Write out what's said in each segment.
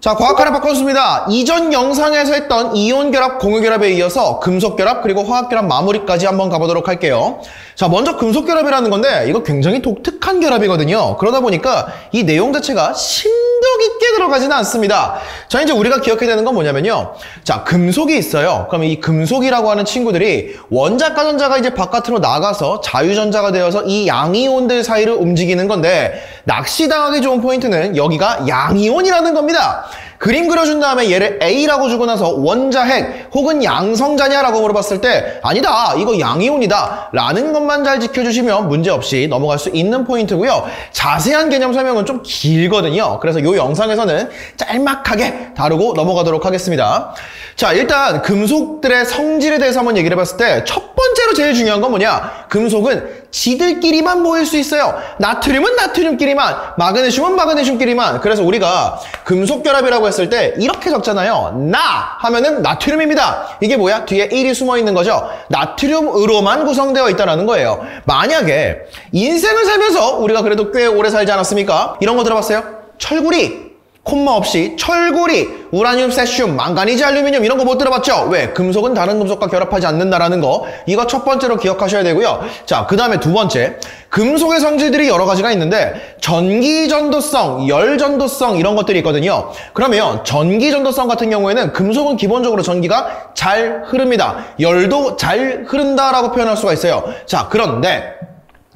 자, 과학 하나 바꿨습니다. 이전 영상에서 했던 이온 결합, 공유 결합에 이어서 금속 결합, 그리고 화학 결합 마무리까지 한번 가보도록 할게요. 자, 먼저 금속 결합이라는 건데 이거 굉장히 독특한 결합이거든요. 그러다 보니까 이 내용 자체가 심도 깊게 들어가지는 않습니다. 자, 이제 우리가 기억해야 되는 건 뭐냐면요. 자, 금속이 있어요. 그럼 이 금속이라고 하는 친구들이 원자과 전자가 이제 바깥으로 나가서 자유전자가 되어서 이 양이온들 사이를 움직이는 건데 낚시당하기 좋은 포인트는 여기가 양이온이라는 겁니다. 그림 그려준 다음에 얘를 A라고 주고 나서 원자핵 혹은 양성자냐라고 물어봤을 때 아니다, 이거 양이온이다 라는 것만 잘 지켜주시면 문제없이 넘어갈 수 있는 포인트고요. 자세한 개념 설명은 좀 길거든요. 그래서 이 영상에서는 짤막하게 다루고 넘어가도록 하겠습니다. 자, 일단 금속들의 성질에 대해서 한번 얘기를 해봤을 때 첫 번째로 제일 중요한 건 뭐냐? 금속은 지들끼리만 모일 수 있어요. 나트륨은 나트륨끼리만, 마그네슘은 마그네슘끼리만. 그래서 우리가 금속 결합이라고 했을 때 이렇게 적잖아요. 나 하면은 나트륨입니다. 이게 뭐야? 뒤에 1이 숨어 있는 거죠. 나트륨으로만 구성되어 있다는 거예요. 만약에 인생을 살면서 우리가 그래도 꽤 오래 살지 않았습니까? 이런 거 들어봤어요? 철구리, 콤마 없이 철구리, 우라늄, 세슘, 망가니즈, 알루미늄 이런 거 못 들어봤죠? 왜? 금속은 다른 금속과 결합하지 않는다라는 거. 이거 첫 번째로 기억하셔야 되고요. 자, 그 다음에 두 번째. 금속의 성질들이 여러 가지가 있는데 전기전도성, 열전도성 이런 것들이 있거든요. 그러면 전기전도성 같은 경우에는 금속은 기본적으로 전기가 잘 흐릅니다. 열도 잘 흐른다라고 표현할 수가 있어요. 자, 그런데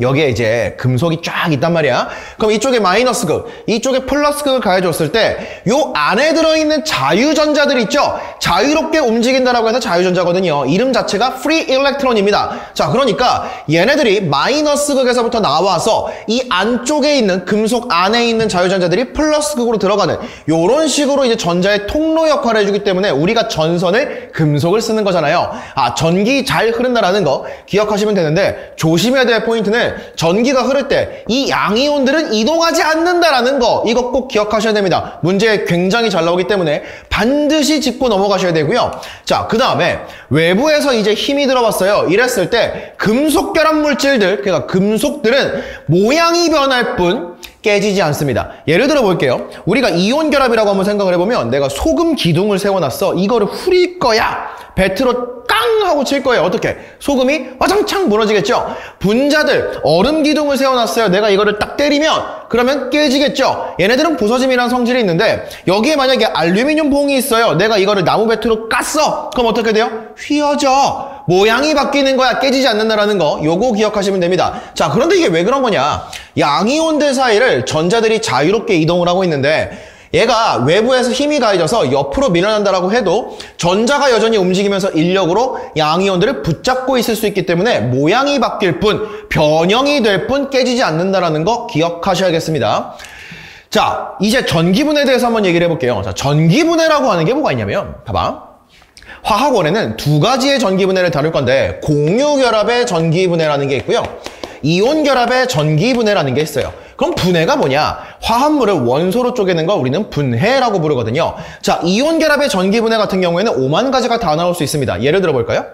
여기에 이제 금속이 쫙 있단 말이야. 그럼 이쪽에 마이너스 극, 이쪽에 플러스 극을 가해줬을 때 요 안에 들어있는 자유전자들 있죠? 자유롭게 움직인다라고 해서 자유전자거든요. 이름 자체가 free electron입니다. 자, 그러니까 얘네들이 마이너스 극에서부터 나와서 이 안쪽에 있는 금속 안에 있는 자유전자들이 플러스 극으로 들어가는 요런 식으로 이제 전자의 통로 역할을 해주기 때문에 우리가 전선을 금속을 쓰는 거잖아요. 아, 전기 잘 흐른다라는 거 기억하시면 되는데 조심해야 될 포인트는 전기가 흐를 때 이 양이온들은 이동하지 않는다라는 거 이거 꼭 기억하셔야 됩니다. 문제 굉장히 잘 나오기 때문에 반드시 짚고 넘어가셔야 되고요. 자, 그 다음에 외부에서 이제 힘이 들어왔어요. 이랬을 때 금속 결합 물질들, 그러니까 금속들은 모양이 변할 뿐 깨지지 않습니다. 예를 들어 볼게요. 우리가 이온 결합이라고 한번 생각을 해보면 내가 소금 기둥을 세워놨어. 이거를 후릴 거야. 배트로 깡 하고 칠 거예요. 어떻게? 소금이 와장창 무너지겠죠? 분자들, 얼음 기둥을 세워놨어요. 내가 이거를 딱 때리면 그러면 깨지겠죠? 얘네들은 부서짐이라는 성질이 있는데 여기에 만약에 알루미늄 봉이 있어요. 내가 이거를 나무 배트로 깠어. 그럼 어떻게 돼요? 휘어져. 모양이 바뀌는 거야. 깨지지 않는다라는 거 요거 기억하시면 됩니다. 자, 그런데 이게 왜 그런 거냐? 양이온들 사이를 전자들이 자유롭게 이동을 하고 있는데 얘가 외부에서 힘이 가해져서 옆으로 밀어낸다라고 해도 전자가 여전히 움직이면서 인력으로 양이온들을 붙잡고 있을 수 있기 때문에 모양이 바뀔 뿐, 변형이 될 뿐 깨지지 않는다라는 거 기억하셔야겠습니다. 자, 이제 전기분해에 대해서 한번 얘기를 해볼게요. 자, 전기분해라고 하는 게 뭐가 있냐면 봐봐. 화학원에는 두 가지의 전기분해를 다룰 건데 공유결합의 전기분해라는 게 있고요. 이온결합의 전기분해라는 게 있어요. 그럼 분해가 뭐냐? 화합물을 원소로 쪼개는 걸 우리는 분해라고 부르거든요. 자, 이온결합의 전기분해 같은 경우에는 5만 가지가 다 나올 수 있습니다. 예를 들어 볼까요?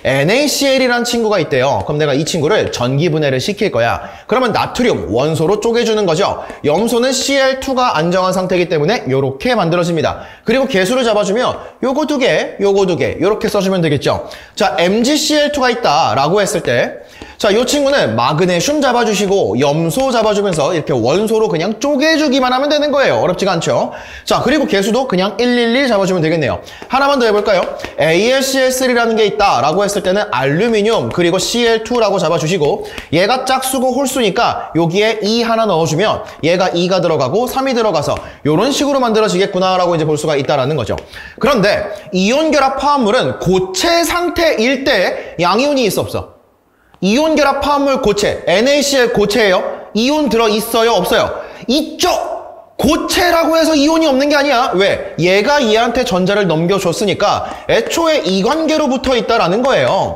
NaCl이라는 친구가 있대요. 그럼 내가 이 친구를 전기분해를 시킬 거야. 그러면 나트륨 원소로 쪼개주는 거죠. 염소는 Cl2가 안정한 상태이기 때문에 이렇게 만들어집니다. 그리고 개수를 잡아주면 요거 두 개, 요거 두 개 이렇게 써주면 되겠죠. 자, MgCl2가 있다라고 했을 때 자, 요 친구는 마그네슘 잡아주시고 염소 잡아주면서 이렇게 원소로 그냥 쪼개주기만 하면 되는 거예요. 어렵지가 않죠. 자, 그리고 개수도 그냥 111 잡아주면 되겠네요. 하나만 더 해볼까요? AlCl3라는 게 있다라고 했을 때는 알루미늄 그리고 Cl2라고 잡아주시고 얘가 짝수고 홀수니까 여기에 2 하나 넣어주면 얘가 2가 들어가고 3이 들어가서 이런 식으로 만들어지겠구나라고 이제 볼 수가 있다라는 거죠. 그런데 이온결합 화합물은 고체 상태일 때 양이온이 있어 없어? 이온결합 화합물 고체, NaCl 고체예요. 이온 들어있어요? 없어요? 있죠? 고체라고 해서 이온이 없는 게 아니야. 왜? 얘가 얘한테 전자를 넘겨줬으니까 애초에 이 관계로 붙어 있다라는 거예요.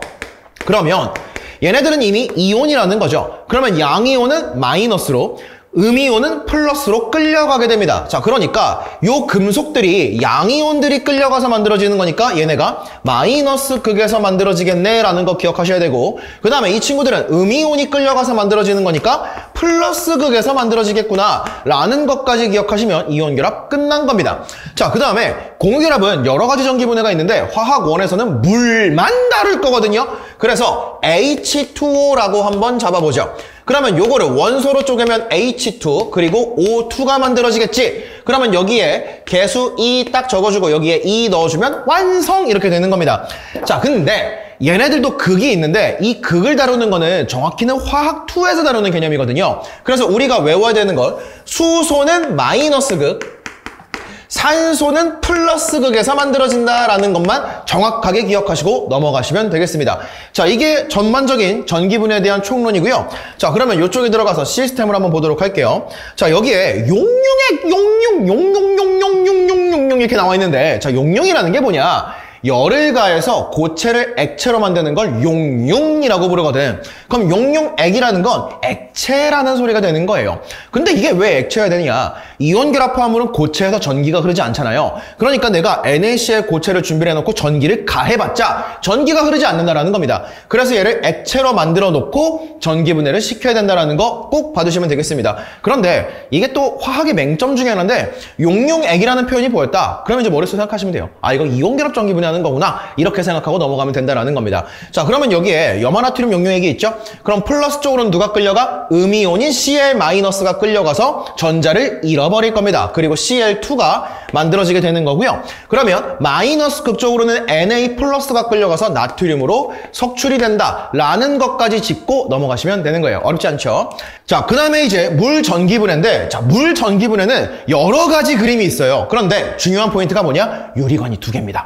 그러면 얘네들은 이미 이온이라는 거죠. 그러면 양이온은 마이너스로 음이온은 플러스로 끌려가게 됩니다. 자, 그러니까 요 금속들이 양이온들이 끌려가서 만들어지는 거니까 얘네가 마이너스 극에서 만들어지겠네 라는 거 기억하셔야 되고, 그 다음에 이 친구들은 음이온이 끌려가서 만들어지는 거니까 플러스 극에서 만들어지겠구나 라는 것까지 기억하시면 이온 결합 끝난 겁니다. 자, 그 다음에 공유결합은 여러 가지 전기분해가 있는데 화학원에서는 물만 다룰 거거든요. 그래서 H2O라고 한번 잡아보죠. 그러면 요거를 원소로 쪼개면 H2 그리고 O2가 만들어지겠지. 그러면 여기에 개수 2 딱 적어주고 여기에 2 넣어주면 완성 이렇게 되는 겁니다. 자, 근데 얘네들도 극이 있는데 이 극을 다루는 거는 정확히는 화학2에서 다루는 개념이거든요. 그래서 우리가 외워야 되는 걸 수소는 마이너스 극, 산소는 플러스 극에서 만들어진다라는 것만 정확하게 기억하시고 넘어가시면 되겠습니다. 자, 이게 전반적인 전기분해에 대한 총론이고요. 자, 그러면 이쪽에 들어가서 시스템을 한번 보도록 할게요. 자, 여기에 용융 이렇게 나와 있는데, 자, 용융이라는 게 뭐냐? 열을 가해서 고체를 액체로 만드는 걸 용융이라고 부르거든. 그럼 용융액이라는 건 액체라는 소리가 되는 거예요. 근데 이게 왜 액체가 되냐? 이온 결합 화합물은 고체에서 전기가 흐르지 않잖아요. 그러니까 내가 NaCl 고체를 준비를 해놓고 전기를 가해봤자 전기가 흐르지 않는다라는 겁니다. 그래서 얘를 액체로 만들어 놓고 전기 분해를 시켜야 된다라는 거 꼭 봐두시면 되겠습니다. 그런데 이게 또 화학의 맹점 중에 하나인데 용융액이라는 표현이 보였다. 그러면 이제 머릿속에 생각하시면 돼요. 아, 이거 이온 결합 전기 분해하는 거구나. 이렇게 생각하고 넘어가면 된다라는 겁니다. 자, 그러면 여기에 염화나트륨 용융액이 있죠? 그럼 플러스 쪽으로는 누가 끌려가? 음이온인 Cl-가 끌려가서 전자를 잃어버릴 겁니다. 그리고 Cl2가 만들어지게 되는 거고요. 그러면 마이너스 극쪽으로는 Na+가 끌려가서 나트륨으로 석출이 된다라는 것까지 짚고 넘어가시면 되는 거예요. 어렵지 않죠? 자, 그 다음에 이제 물 전기분해인데, 자, 물 전기분해는 여러 가지 그림이 있어요. 그런데 중요한 포인트가 뭐냐? 유리관이 2개입니다.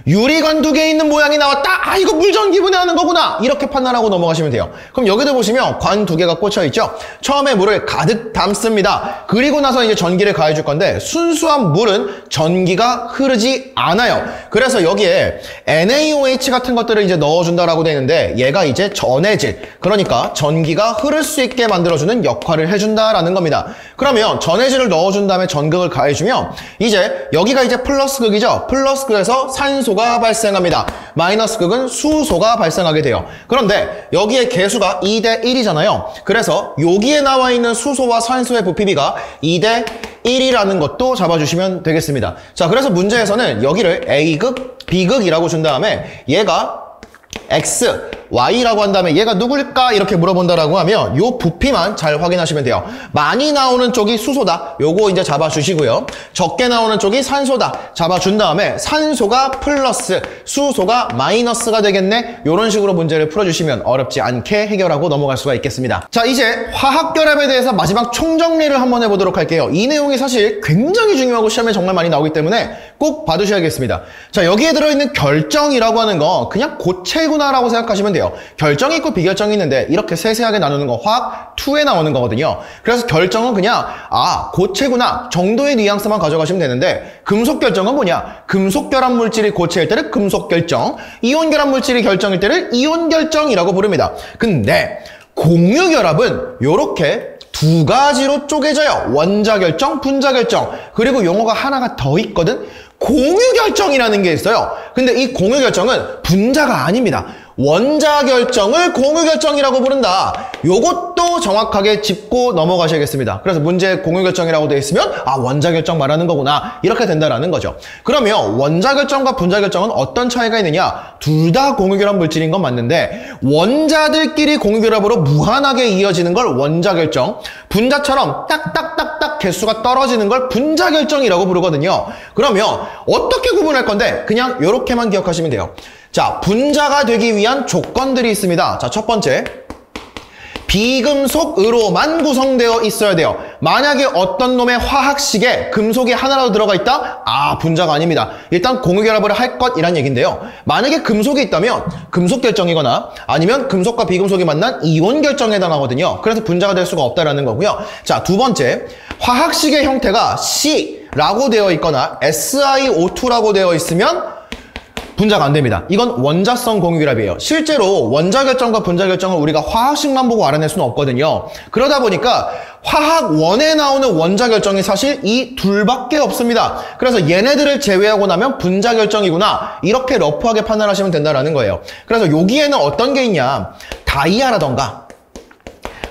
유리관 2개 있는 모양이 나왔다. 아, 이거 물전기분해하는 거구나. 이렇게 판단하고 넘어가시면 돼요. 그럼 여기도 보시면 관 2개가 꽂혀 있죠. 처음에 물을 가득 담습니다. 그리고 나서 이제 전기를 가해줄 건데 순수한 물은 전기가 흐르지 않아요. 그래서 여기에 NaOH 같은 것들을 이제 넣어준다라고 되어 있는데 얘가 이제 전해질, 그러니까 전기가 흐를 수 있게 만들어주는 역할을 해준다라는 겁니다. 그러면 전해질을 넣어준 다음에 전극을 가해주면 이제 여기가 이제 플러스 극이죠. 플러스 극에서 산소가 발생합니다. 마이너스 극은 수소가 발생하게 돼요. 그런데 여기에 개수가 2대 1이잖아요. 그래서 여기에 나와 있는 수소와 산소의 부피비가 2대 1이라는 것도 잡아주시면 되겠습니다. 자, 그래서 문제에서는 여기를 A극, B극이라고 준 다음에 얘가 X, Y라고 한 다음에 얘가 누굴까? 이렇게 물어본다라고 하면 요 부피만 잘 확인하시면 돼요. 많이 나오는 쪽이 수소다. 요거 이제 잡아주시고요. 적게 나오는 쪽이 산소다. 잡아준 다음에 산소가 플러스, 수소가 마이너스가 되겠네. 요런 식으로 문제를 풀어주시면 어렵지 않게 해결하고 넘어갈 수가 있겠습니다. 자, 이제 화학결합에 대해서 마지막 총정리를 한번 해보도록 할게요. 이 내용이 사실 굉장히 중요하고 시험에 정말 많이 나오기 때문에 꼭 봐두셔야겠습니다. 자, 여기에 들어있는 결정이라고 하는 거 그냥 고체구나라고 생각하시면 돼요. 결정이 있고 비결정이 있는데 이렇게 세세하게 나누는 거 화학 2에 나오는 거거든요. 그래서 결정은 그냥 고체구나 정도의 뉘앙스만 가져가시면 되는데, 금속 결정은 뭐냐? 금속 결합 물질이 고체일 때를 금속 결정, 이온 결합 물질이 결정일 때를 이온 결정이라고 부릅니다. 근데 공유 결합은 요렇게 2가지로 쪼개져요. 원자 결정, 분자 결정. 그리고 용어가 하나가 더 있거든. 공유 결정이라는 게 있어요. 근데 이 공유 결정은 분자가 아닙니다. 원자 결정을 공유 결정이라고 부른다. 요것도 정확하게 짚고 넘어가셔야겠습니다. 그래서 문제에 공유 결정이라고 되어 있으면 원자 결정 말하는 거구나. 이렇게 된다라는 거죠. 그러면 원자 결정과 분자 결정은 어떤 차이가 있느냐? 둘 다 공유 결합 물질인 건 맞는데 원자들끼리 공유 결합으로 무한하게 이어지는 걸 원자 결정, 분자처럼 딱딱딱딱 개수가 떨어지는 걸 분자 결정이라고 부르거든요. 그러면 어떻게 구분할 건데 그냥 요렇게만 기억하시면 돼요. 자, 분자가 되기 위한 조건들이 있습니다. 자, 첫 번째, 비금속으로만 구성되어 있어야 돼요. 만약에 어떤 놈의 화학식에 금속이 하나라도 들어가 있다? 분자가 아닙니다. 일단 공유결합을 할 것이란 얘기인데요. 만약에 금속이 있다면 금속 결정이거나 아니면 금속과 비금속이 만난 이온 결정에 해당하거든요. 그래서 분자가 될 수가 없다라는 거고요. 자, 두 번째, 화학식의 형태가 C라고 되어 있거나 SiO2라고 되어 있으면 분자가 안 됩니다. 이건 원자성 공유결합이에요. 실제로 원자 결정과 분자 결정을 우리가 화학식만 보고 알아낼 수는 없거든요. 그러다 보니까 화학원에 나오는 원자 결정이 사실 이 둘밖에 없습니다. 그래서 얘네들을 제외하고 나면 분자 결정이구나, 이렇게 러프하게 판단하시면 된다는 거예요. 그래서 여기에는 어떤 게 있냐, 다이아라던가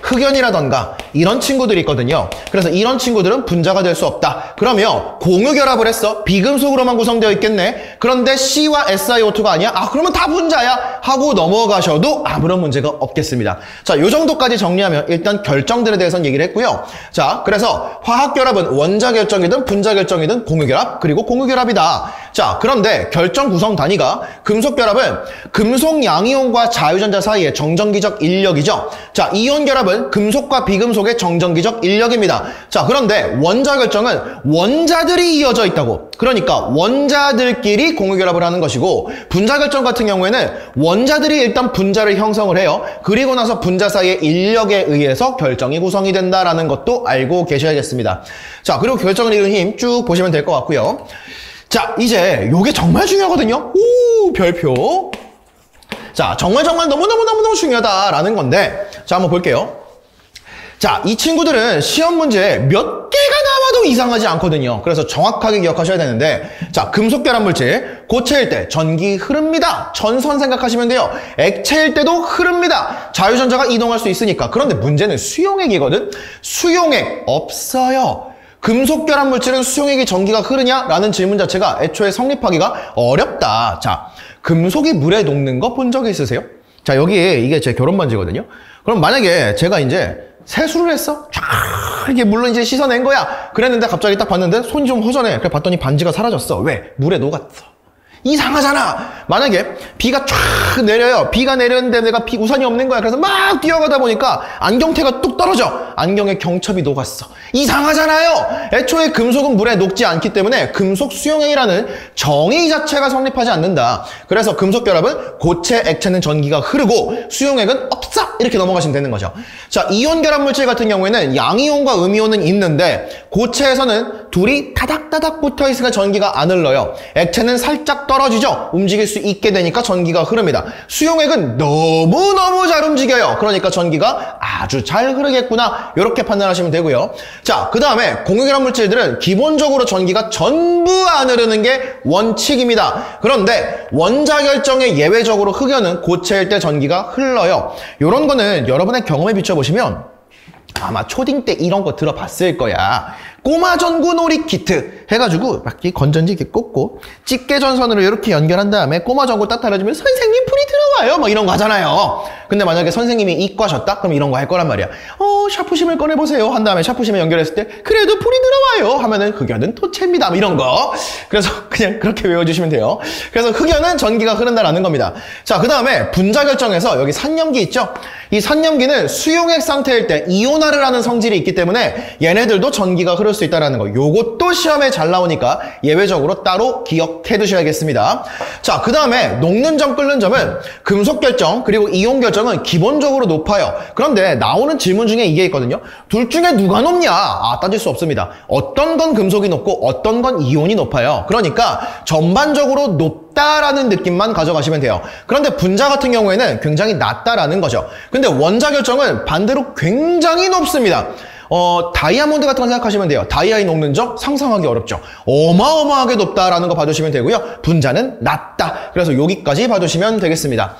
흑연이라던가 이런 친구들이 있거든요. 그래서 이런 친구들은 분자가 될 수 없다. 그러면 공유결합을 했어. 비금속으로만 구성되어 있겠네. 그런데 C와 SiO2가 아니야? 아, 그러면 다 분자야 하고 넘어가셔도 아무런 문제가 없겠습니다. 자, 요 정도까지 정리하면 일단 결정들에 대해서는 얘기를 했고요. 자, 그래서 화학결합은 원자 결정이든 분자 결정이든 공유결합, 그리고 공유결합이다. 자, 그런데 결정 구성 단위가 금속결합은 금속 양이온과 자유전자 사이의 정전기적 인력이죠. 자, 이온결합은 금속과 비금속의 정전기적 인력입니다. 자, 그런데 원자 결정은 원자들이 이어져 있다고. 그러니까 원자들끼리 공유결합을 하는 것이고, 분자 결정 같은 경우에는 원자들이 일단 분자를 형성을 해요. 그리고 나서 분자 사이의 인력에 의해서 결정이 구성이 된다라는 것도 알고 계셔야겠습니다. 자, 그리고 결정을 이룬 힘 쭉 보시면 될 것 같고요. 자, 이제 요게 정말 중요하거든요. 오, 별표. 자, 정말 너무너무 중요하다라는 건데, 자, 한번 볼게요. 자, 이 친구들은 시험 문제에 몇 개가 나와도 이상하지 않거든요. 그래서 정확하게 기억하셔야 되는데, 자, 금속결합 물질, 고체일 때 전기 흐릅니다. 전선 생각하시면 돼요. 액체일 때도 흐릅니다. 자유전자가 이동할 수 있으니까. 그런데 문제는 수용액이거든. 수용액 없어요. 금속결합 물질은 수용액이 전기가 흐르냐라는 질문 자체가 애초에 성립하기가 어렵다. 자, 금속이 물에 녹는 거 본 적 있으세요? 자, 여기에 이게 제 결혼 반지거든요. 그럼 만약에 제가 이제 세수를 했어? 쫙 이게 물로 이제 씻어낸 거야. 그랬는데 갑자기 딱 봤는데 손이 좀 허전해. 그래 봤더니 반지가 사라졌어. 왜? 물에 녹았어. 이상하잖아. 만약에 비가 쫙 내려요. 비가 내렸는데 내가 우산이 없는 거야. 그래서 막 뛰어가다 보니까 안경테가 뚝 떨어져. 안경에 경첩이 녹았어. 이상하잖아요. 애초에 금속은 물에 녹지 않기 때문에 금속 수용액이라는 정의 자체가 성립하지 않는다. 그래서 금속결합은 고체, 액체는 전기가 흐르고 수용액은 없어. 이렇게 넘어가시면 되는 거죠. 자, 이온 결합 물질 같은 경우에는 양이온과 음이온은 있는데, 고체에서는 둘이 다닥다닥 붙어 있으니까 전기가 안 흘러요. 액체는 살짝 떨어지죠. 움직일 수 있게 되니까 전기가 흐릅니다. 수용액은 너무너무 잘 움직여요. 그러니까 전기가 아주 잘 흐르겠구나, 이렇게 판단하시면 되고요. 자, 그 다음에 공유결합 물질들은 기본적으로 전기가 전부 안 흐르는 게 원칙입니다. 그런데 원자 결정에 예외적으로 흑연은 고체일 때 전기가 흘러요. 이런 거는 여러분의 경험에 비춰보시면 아마 초딩 때 이런 거 들어봤을 거야. 꼬마 전구 놀이 키트 해가지고 막 이 건전지 이렇게 꽂고 집게 전선으로 이렇게 연결한 다음에 꼬마 전구 딱 달아주면 선생님 불이 들어와요, 뭐 이런 거 하잖아요. 근데 만약에 선생님이 이과셨다? 그럼 이런 거 할 거란 말이야. 샤프심을 꺼내보세요 한 다음에 샤프심을 연결했을 때 그래도 불이 들어와요 하면은 흑연은 토체입니다, 뭐 이런 거. 그래서 그냥 그렇게 외워주시면 돼요. 그래서 흑연은 전기가 흐른다라는 겁니다. 자, 그 다음에 분자 결정에서 여기 산염기 있죠? 이 산염기는 수용액 상태일 때 이온화를 하는 성질이 있기 때문에 얘네들도 전기가 흐를 수 있다는 거. 요것도 시험에 잘 나오니까 예외적으로 따로 기억해 두셔야겠습니다. 자, 그 다음에 녹는 점, 끓는 점은 금속 결정 그리고 이온 결정은 기본적으로 높아요. 그런데 나오는 질문 중에 이게 있거든요. 둘 중에 누가 높냐? 따질 수 없습니다. 어떤 건 금속이 높고 어떤 건 이온이 높아요. 그러니까 전반적으로 높다라는 느낌만 가져가시면 돼요. 그런데 분자 같은 경우에는 굉장히 낮다라는 거죠. 근데 원자 결정은 반대로 굉장히 높습니다. 다이아몬드 같은 거 생각하시면 돼요. 다이아의 녹는 점 상상하기 어렵죠. 어마어마하게 높다라는 거 봐주시면 되고요. 분자는 낮다. 그래서 여기까지 봐주시면 되겠습니다.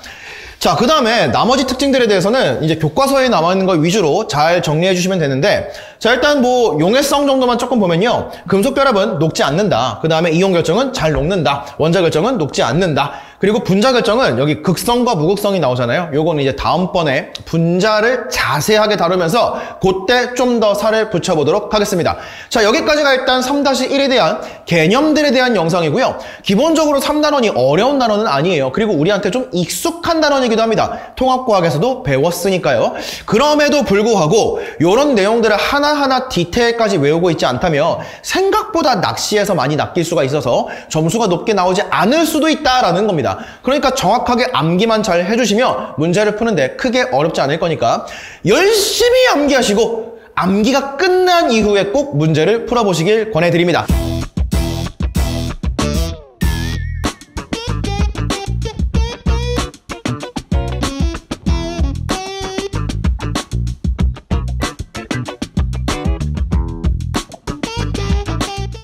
자, 그 다음에 나머지 특징들에 대해서는 이제 교과서에 남아있는 걸 위주로 잘 정리해 주시면 되는데, 자, 일단 뭐 용해성 정도만 조금 보면요. 금속 결합은 녹지 않는다. 그 다음에 이온 결정은 잘 녹는다. 원자 결정은 녹지 않는다. 그리고 분자 결정은 여기 극성과 무극성이 나오잖아요. 요거는 이제 다음번에 분자를 자세하게 다루면서 그때 좀 더 살을 붙여보도록 하겠습니다. 자, 여기까지가 일단 3-1에 대한 개념들에 대한 영상이고요. 기본적으로 3단원이 어려운 단원은 아니에요. 그리고 우리한테 좀 익숙한 단원이기도 합니다. 통합과학에서도 배웠으니까요. 그럼에도 불구하고 이런 내용들을 하나하나 디테일까지 외우고 있지 않다면 생각보다 낚시에서 많이 낚일 수가 있어서 점수가 높게 나오지 않을 수도 있다라는 겁니다. 그러니까 정확하게 암기만 잘 해주시면 문제를 푸는데 크게 어렵지 않을 거니까 열심히 암기하시고 암기가 끝난 이후에 꼭 문제를 풀어보시길 권해드립니다.